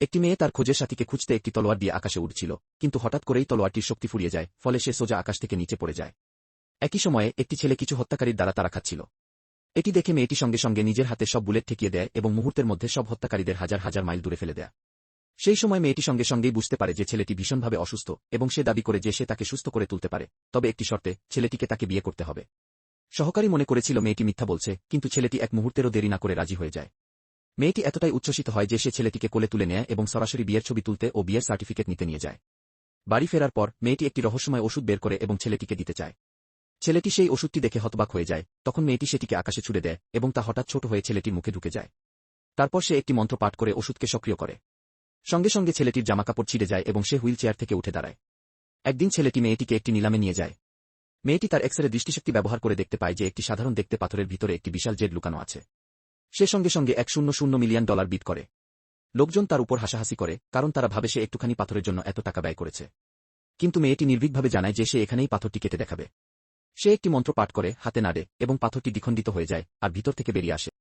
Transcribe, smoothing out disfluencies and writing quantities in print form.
একটি মেয়ে তার খোঁজের সাথীকে খুঁজতে একটি তলোয়ার দিয়ে আকাশে উড়ছিল, কিন্তু হঠাৎ করেই তলোয়ারটির শক্তি ফুরিয়ে যায়, ফলে সে সোজা আকাশ থেকে নিচে পড়ে যায়। একই সময়ে একটি ছেলে কিছু হত্যাকারীর দ্বারা তাড়া খাচ্ছিল। এটি দেখে মেয়েটি সঙ্গে সঙ্গে নিজের হাতে সব বুলেট ঠেকিয়ে দেয় এবং মুহূর্তের মধ্যে সব হত্যাকারীদের হাজার হাজার মাইল দূরে ফেলে দেয়। সেই সময় মেয়েটি সঙ্গে সঙ্গেই বুঝতে পারে যে ছেলেটি ভীষণভাবে অসুস্থ এবং সে দাবি করে যে সে তাকে সুস্থ করে তুলতে পারে, তবে একটি শর্তে, ছেলেটিকে তাকে বিয়ে করতে হবে। সহকারী মনে করেছিল মেয়েটি মিথ্যা বলছে, কিন্তু ছেলেটি এক মুহূর্তেরও দেরি না করে রাজি হয়ে যায়। মেয়েটি এতটাই উচ্ছ্বসিত হয় যে সে ছেলেটিকে কোলে তুলে নেয় এবং সরাসরি বিয়ের ছবি তুলতে ও বিয়ের সার্টিফিকেট নিতে নিয়ে যায়। বাড়ি ফেরার পর মেয়েটি একটি রহস্যময় ওষুধ বের করে এবং ছেলেটিকে দিতে চায়। ছেলেটি সেই ওষুধটি দেখে হতবাক হয়ে যায়, তখন মেয়েটি সেটিকে আকাশে ছুড়ে দেয় এবং তা হঠাৎ ছোট হয়ে ছেলেটির মুখে ঢুকে যায়। তারপর সে একটি মন্ত্র পাঠ করে ওষুধকে সক্রিয় করে। সঙ্গে সঙ্গে ছেলেটির জামাকাপড় ছিঁড়ে যায় এবং সে হুইল চেয়ার থেকে উঠে দাঁড়ায়। একদিন ছেলেটি মেয়েটিকে একটি নিলামে নিয়ে যায়। মেয়েটি তার এক্সরে দৃষ্টিশক্তি ব্যবহার করে দেখতে পায় যে একটি সাধারণ দেখতে পাথরের ভিতরে একটি বিশাল জেড লুকানো আছে। সে সঙ্গে সঙ্গে $100 মিলিয়ন বিট করে। লোকজন তার উপর হাসাহাসি করে, কারণ তারা ভাবে সে একটুখানি পাথরের জন্য এত টাকা ব্যয় করেছে। কিন্তু মেয়েটি নির্ভীকভাবে জানায় যে সে এখানেই পাথরটি কেটে দেখাবে। সে একটি মন্ত্র পাঠ করে, হাতে নাড়ে এবং পাথরটি দ্বিখণ্ডিত হয়ে যায় আর ভিতর থেকে বেরিয়ে আসে।